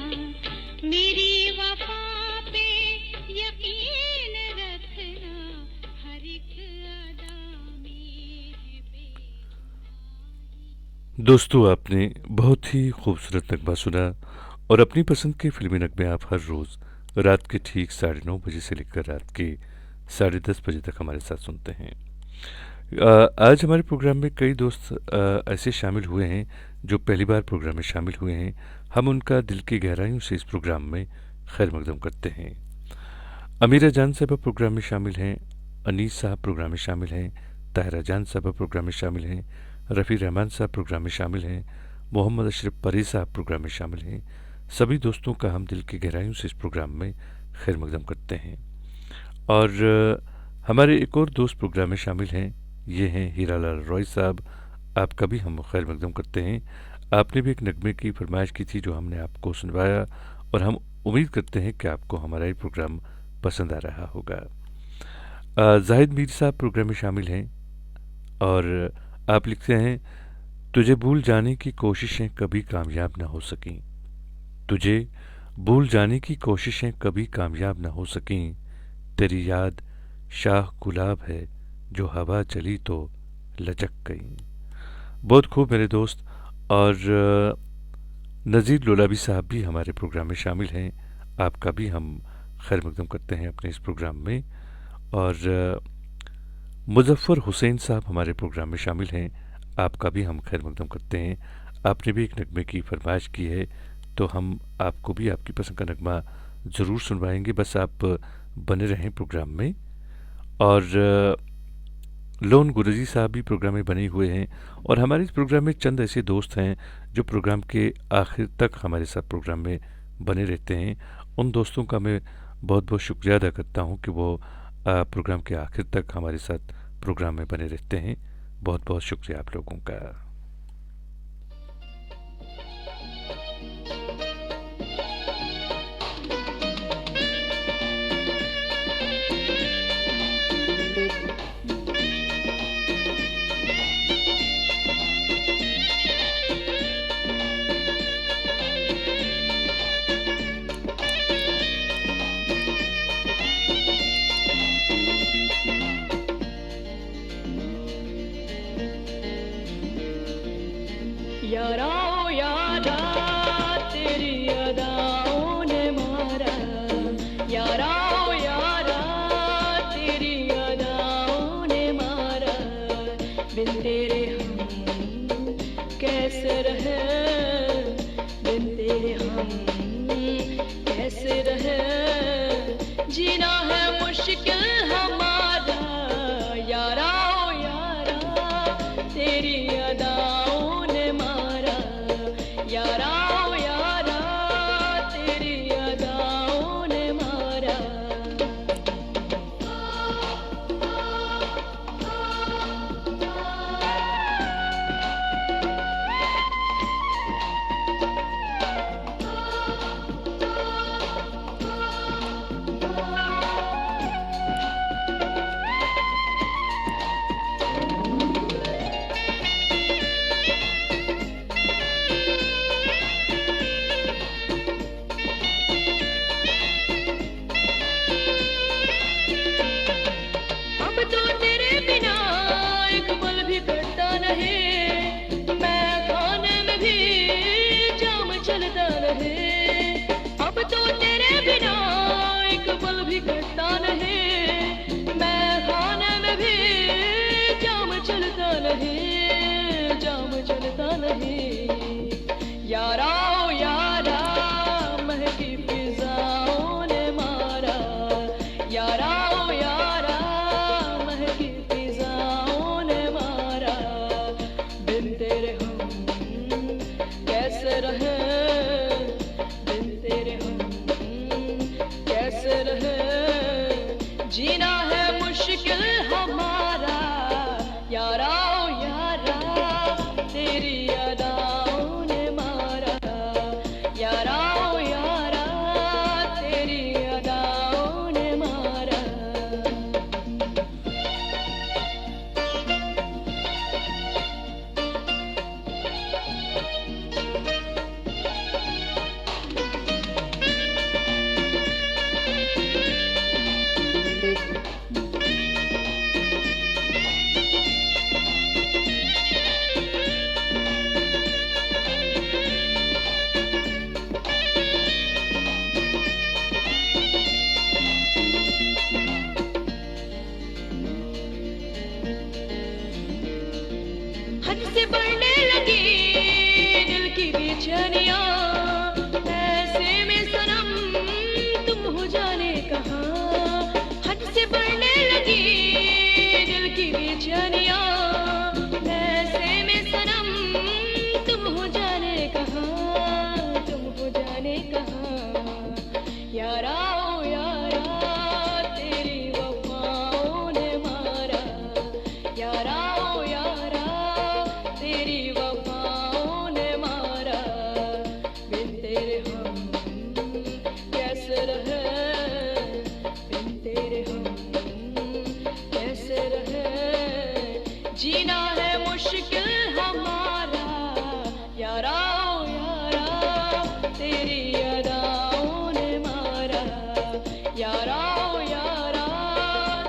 मेरी वफा पे यकीन रखना, हर एक अदा में है बेईमानी। दोस्तों, आपने बहुत ही खूबसूरत नगमा सुना और अपनी पसंद के फिल्मी नगमे आप हर रोज़ रात के ठीक 9:30 बजे से लेकर रात के 10:30 बजे तक हमारे साथ सुनते हैं। आज हमारे प्रोग्राम में कई दोस्त ऐसे शामिल हुए हैं जो पहली बार प्रोग्राम में शामिल हुए हैं। हम उनका दिल की गहराइयों से इस प्रोग्राम में खैर मकदम करते हैं। अमीरा जान साहबा प्रोग्राम में शामिल हैं, अनीस साहब प्रोग्राम में शामिल हैं, ताहिरा जान साहबा प्रोग्राम में शामिल हैं, रफ़ी रहमान साहब प्रोग्राम में शामिल हैं, मोहम्मद अशरफ परी साहब प्रोग्राम में शामिल हैं। सभी दोस्तों का हम दिल की गहराइयों से इस प्रोग्राम में खैर मकदम करते हैं। और हमारे एक और दोस्त प्रोग्राम में शामिल हैं, ये हैं हीरालाल रॉय साहब। आपका भी हम खैर मकदम करते हैं। आपने भी एक नगमे की फरमाइश की थी जो हमने आपको सुनवाया, और हम उम्मीद करते हैं कि आपको हमारा ये प्रोग्राम पसंद आ रहा होगा। जाहिद मीर साहब प्रोग्राम में शामिल हैं और आप लिखते हैं, तुझे भूल जाने की कोशिशें कभी कामयाब ना हो सकीं। तुझे भूल जाने की कोशिशें कभी कामयाब ना हो सकीं। तेरी याद शाह गुलाब है जो हवा चली तो लचक गई। बहुत खूब मेरे दोस्त। और नज़ीर लोलाबी साहब भी हमारे प्रोग्राम में शामिल हैं। आपका भी हम खैर मकदम करते हैं अपने इस प्रोग्राम में। और मुज़फ़्फ़र हुसैन साहब हमारे प्रोग्राम में शामिल हैं। आपका भी हम खैर मकदम करते हैं। आपने भी एक नगमे की फरमाइश की है तो हम आपको भी आपकी पसंद का नगमा ज़रूर सुनवाएंगे। बस आप बने रहें प्रोग्राम में। और लोन गुरजी साहब भी प्रोग्राम में बने हुए हैं। और हमारे इस प्रोग्राम में चंद ऐसे दोस्त हैं जो प्रोग्राम के आखिर तक हमारे साथ प्रोग्राम में बने रहते हैं। उन दोस्तों का मैं बहुत बहुत शुक्रिया अदा करता हूं कि वो प्रोग्राम के आखिर तक हमारे साथ प्रोग्राम में बने रहते हैं। बहुत बहुत शुक्रिया आप लोगों का। यारा यारा तेरी अदाओं ने मारा, यारा यारा तेरी अदाओं ने मारा। बिन तेरे हम कैसे रहे, बिन तेरे हम कैसे रहे। जीना है मुश्किल हमारा, यारा यारा तेरी अदाओं ने मारा। नहीं यारा ओ यारा महकी फिजाओं ने मारा यारा ओ यारा महकी फिजाओं ने मारा बिन तेरे हम कैसे रहे बिन तेरे हम कैसे रहे जीना है मुश्किल हमारा यारा ओ यारा तेरी अदाओं ने मारा यारा ओ यारा तेरी अदाओं ने मारा हद से बढ़ने लगी दिल की बेचैनियां ऐसे में सनम तुम हो जाने कहाँ हद से बढ़ने लगी दिल की बेचैनियां ऐसे में सनम तुम हो जाने कहाँ तुम हो जाने कहाँ यारा ओ यारा तेरी वफाओं ने मारा यारा ओ यारा तेरी वफाओं ने मारा बिन तेरे हम कैसे रहे बिन तेरे हम कैसे रहे जीना है मुश्किल हमारा यारा ओ यारा तेरी अदाओं ने मारा यारा ओ यारा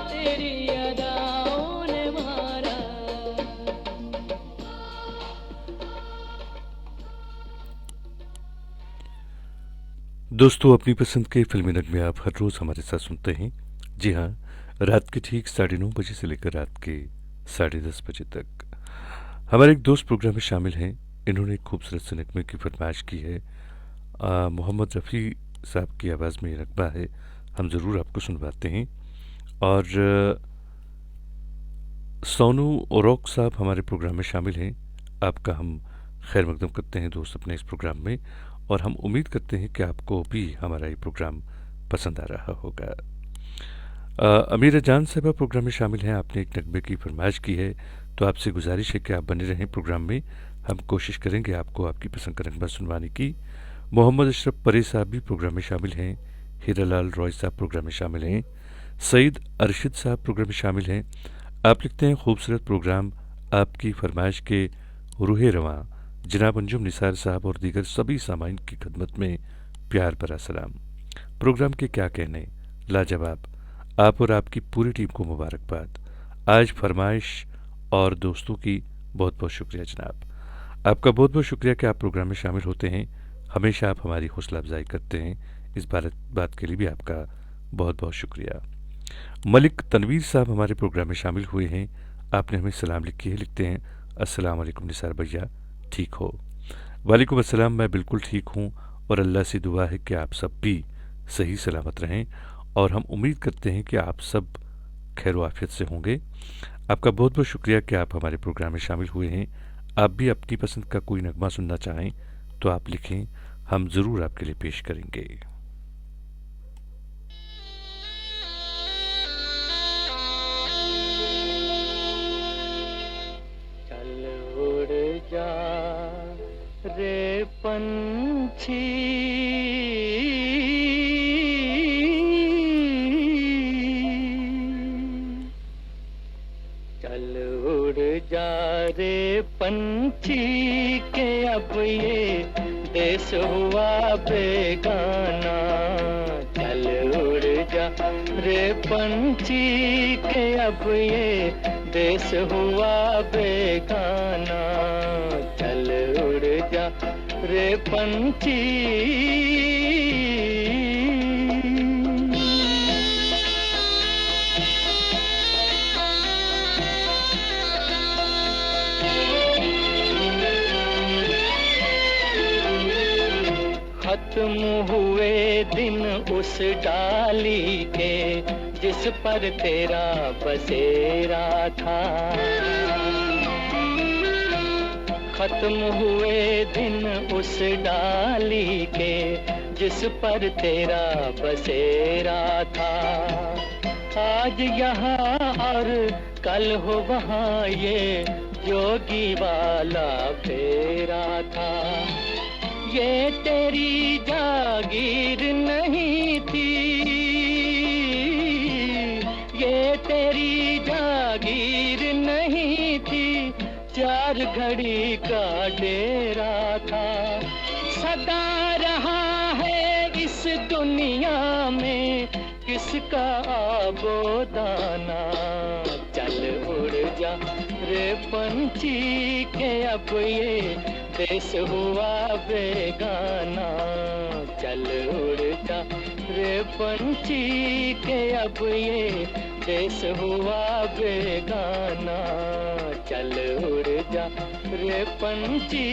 तेरी अदाओं ने मारा दोस्तों, अपनी पसंद के फिल्मी नगमे आप हर रोज़ हमारे साथ सुनते हैं। जी हाँ, रात के ठीक 9:30 बजे से लेकर रात के 10:30 बजे तक हमारे एक दोस्त प्रोग्राम में शामिल हैं। इन्होंने एक खूबसूरत से नगमे की फरमाइश की है। मोहम्मद रफ़ी साहब की आवाज़ में ये नगमा है, हम ज़रूर आपको सुनवाते हैं। और सोनू ओरोक साहब हमारे प्रोग्राम में शामिल हैं। आपका हम खैर मकदम करते हैं दोस्त अपने इस प्रोग्राम में, और हम उम्मीद करते हैं कि आपको भी हमारा ये प्रोग्राम पसंद आ रहा होगा। अमीरा जान साहबा प्रोग्राम में शामिल हैं। आपने एक नगमे की फरमाइश की है, तो आपसे गुजारिश है कि आप बने रहें प्रोग्राम में। हम कोशिश करेंगे आपको आपकी पसंद का नगमा सुनवाने की। मोहम्मद अशरफ परे साहब भी प्रोग्राम में शामिल हैं। हीरालाल रॉय साहब प्रोग्राम में शामिल हैं। सईद अरशद साहब प्रोग्राम में शामिल हैं। आप लिखते हैं, खूबसूरत प्रोग्राम, आपकी फरमाइश के रूहे रवां जनाब अंजुम निसार साहब और दीगर सभी सामाइन की खिदमत में प्यार भरा सलाम। प्रोग्राम के क्या कहने, लाजवाब। आप और आपकी पूरी टीम को मुबारकबाद। आज फरमाइश और दोस्तों की बहुत बहुत शुक्रिया जनाब। आपका बहुत बहुत शुक्रिया कि आप प्रोग्राम में शामिल होते हैं। हमेशा आप हमारी हौसला अफजाई करते हैं। इस बात के लिए भी आपका बहुत बहुत शुक्रिया। मलिक तनवीर साहब हमारे प्रोग्राम में शामिल हुए हैं। आपने हमें सलाम लिखी है। लिखते हैं, अस्सलाम वालेकुम निसार भैया, ठीक हो? वालेकुम अस्सलाम, मैं बिल्कुल ठीक हूँ और अल्लाह से दुआ है कि आप सब भी सही सलामत रहें, और हम उम्मीद करते हैं कि आप सब खैर आफियत से होंगे। आपका बहुत बहुत शुक्रिया कि आप हमारे प्रोग्राम में शामिल हुए हैं। आप भी अपनी पसंद का कोई नगमा सुनना चाहें तो आप लिखें, हम ज़रूर आपके लिए पेश करेंगे। चल उड़ जा रे पंछी, चल उड़ जा रे पंछी के अब ये देश हुआ बेगाना। चल उड़ जा रे पंछी के अब ये देश हुआ बेगाना। चल उड़ जा रे पंछी। खत्म हुए दिन उस डाली के जिस पर तेरा बसेरा था। खत्म हुए दिन उस डाली के जिस पर तेरा बसेरा था। आज यहाँ और कल हो वहाँ ये जोगी वाला फेरा था। ये तेरी जागीर नहीं थी, ये तेरी जागीर नहीं थी, चार घड़ी का डेरा था। सदा रहा है इस दुनिया में किसका आबोदाना। चल उड़ जा रे पंछी के अब ये देश हुआ बेगाना। चल उड़ जा रे पंछी के अब ये देश हुआ बेगाना। चल उड़ जा रे पंछी।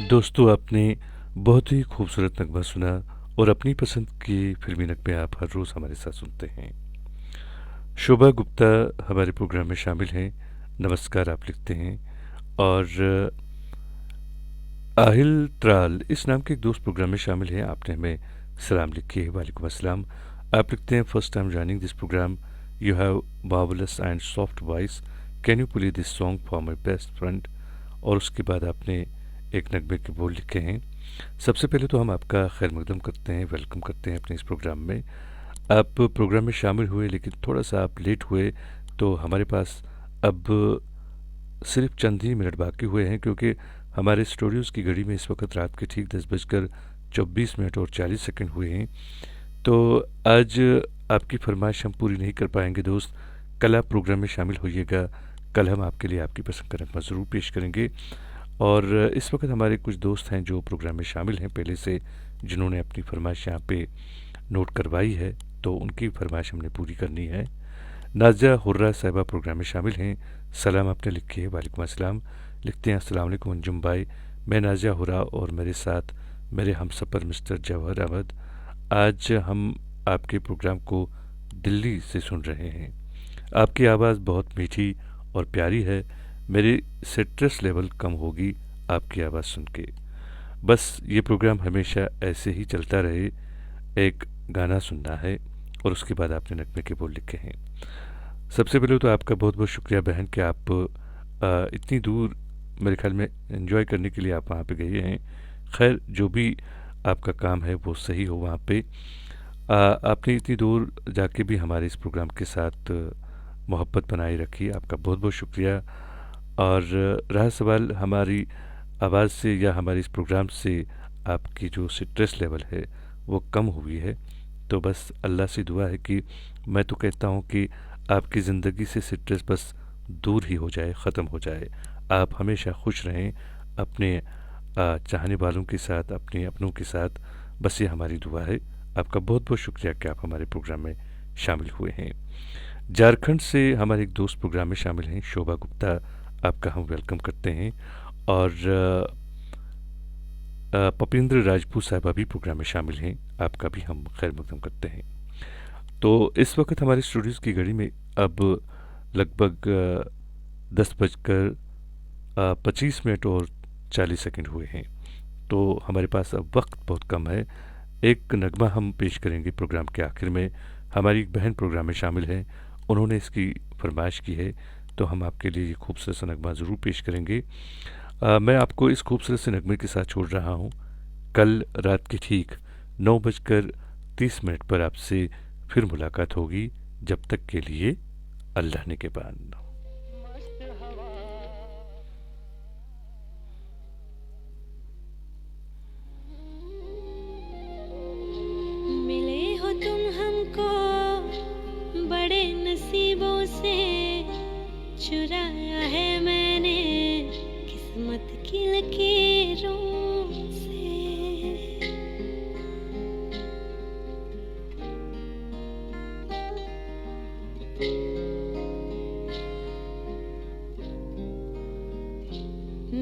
दोस्तों, आपने बहुत ही खूबसूरत नगमा सुना और अपनी पसंद की फिल्मी नगमे आप हर रोज़ हमारे साथ सुनते हैं। शोभा गुप्ता हमारे प्रोग्राम में शामिल हैं। नमस्कार आप लिखते हैं। और आहिल त्राल इस नाम के एक दोस्त प्रोग्राम में शामिल हैं। आपने हमें सलाम लिखी है। वालेकुम अस्सलाम। आप लिखते हैं, first time joining this programme, you have marvellous and soft voice, can you play this song for my best friend. और उसके बाद आपने एक नगमे के बोल लिखे हैं। सबसे पहले तो हम आपका खैर मकदम करते हैं, वेलकम करते हैं अपने इस प्रोग्राम में। आप प्रोग्राम में शामिल हुए लेकिन थोड़ा सा आप लेट हुए, तो हमारे पास अब सिर्फ चंद ही मिनट बाकी हुए हैं, क्योंकि हमारे स्टूडियोज़ की घड़ी में इस वक्त रात के ठीक 10:24 और 40 सेकंड हुए हैं। तो आज आपकी फरमाइश हम पूरी नहीं कर पाएंगे दोस्त। कल आप प्रोग्राम में शामिल होइएगा। कल हम आपके लिए आपकी पसंद का नगमा ज़रूर पेश करेंगे। और इस वक्त हमारे कुछ दोस्त हैं जो प्रोग्राम में शामिल हैं पहले से, जिन्होंने अपनी फरमाइश यहाँ पे नोट करवाई है, तो उनकी फरमाइश हमने पूरी करनी है। नाज़िया हुर्रा साहिबा प्रोग्राम में शामिल हैं। सलाम आपने लिखी है। वालेकुम अस्सलाम। लिखते हैं, अस्सलाम वालेकुम अंजुम भाई, मैं नाज़िया हुर्रा और मेरे साथ मेरे हमसफ़र मिस्टर जवाहर अहमद। आज हम आपके प्रोग्राम को दिल्ली से सुन रहे हैं। आपकी आवाज़ बहुत मीठी और प्यारी है। मेरी स्ट्रेस लेवल कम होगी आपकी आवाज़ सुन के। बस ये प्रोग्राम हमेशा ऐसे ही चलता रहे। एक गाना सुनना है और उसके बाद आपने नगमे के बोल लिखे हैं। सबसे पहले तो आपका बहुत बहुत शुक्रिया बहन कि आप इतनी दूर मेरे ख्याल में एंजॉय करने के लिए आप वहाँ पे गए हैं। खैर, जो भी आपका काम है वो सही हो वहाँ पे। आपने इतनी दूर जाके भी हमारे इस प्रोग्राम के साथ मोहब्बत बनाए रखी। आपका बहुत बहुत शुक्रिया। और रहा सवाल हमारी आवाज़ से या हमारे इस प्रोग्राम से आपकी जो स्ट्रेस लेवल है वो कम हुई है, तो बस अल्लाह से दुआ है कि मैं तो कहता हूँ कि आपकी ज़िंदगी से स्ट्रेस बस दूर ही हो जाए, ख़त्म हो जाए। आप हमेशा खुश रहें अपने चाहने वालों के साथ, अपने अपनों के साथ। बस ये हमारी दुआ है। आपका बहुत बहुत शुक्रिया कि आप हमारे प्रोग्राम में शामिल हुए हैं। झारखंड से हमारे एक दोस्त प्रोग्राम में शामिल हैं, शोभा गुप्ता। आपका हम वेलकम करते हैं। और पपिंद्र राजपूत साहबा भी प्रोग्राम में शामिल हैं। आपका भी हम खैर मकदम करते हैं। तो इस वक्त हमारे स्टूडियोज़ की घड़ी में अब लगभग 10:25 और 40 सेकंड हुए हैं। तो हमारे पास अब वक्त बहुत कम है। एक नगमा हम पेश करेंगे प्रोग्राम के आखिर में। हमारी एक बहन प्रोग्राम में शामिल हैं, उन्होंने इसकी फरमाइश की है, तो हम आपके लिए ये खूबसूरत सा नगमा ज़रूर पेश करेंगे। मैं आपको इस खूबसूरत से नगमे के साथ छोड़ रहा हूँ। कल रात के ठीक 9:30 पर आपसे फिर मुलाकात होगी। जब तक के लिए अल्लाह ने के बाद। मिले हो तुम हमको बड़े नसीबों से, चुराया है मैंने किस्मत की लकीरों से।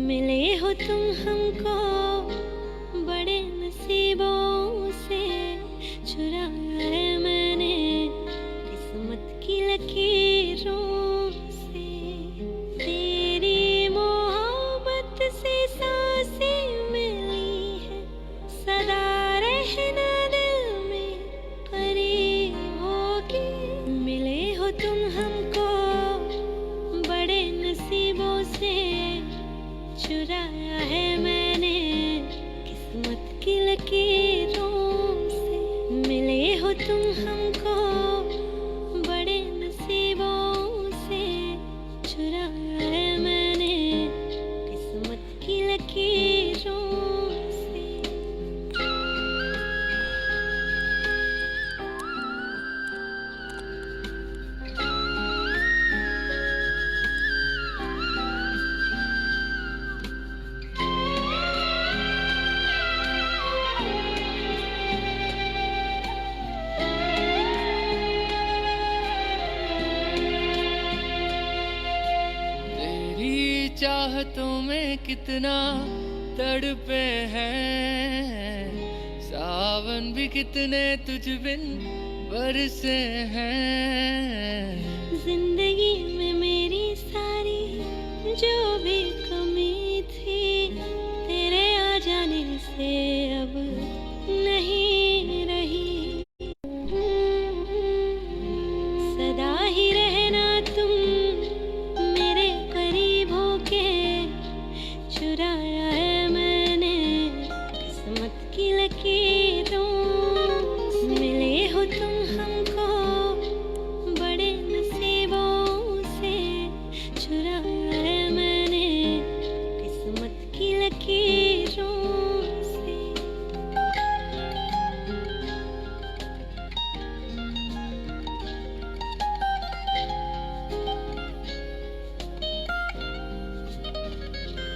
मिले हो तुम हमको बड़े नसीबों से, चुराया है मैंने किस्मत की लकीरों से। तेरी मोहब्बत से सांसें मिली है, सदा रहना दिल में परी होगी। मिले हो तुम हमको बड़े नसीबों से, चुराया है मैंने किस्मत की लकीरों से। मिले हो तुम हमको बड़े नसीबों से, चुराया है मैंने किस्मत की लकीरों से। तेरी चाहतों में कितना तड़पे हैं, सावन भी कितने तुझ बिन बरसे हैं। जिंदगी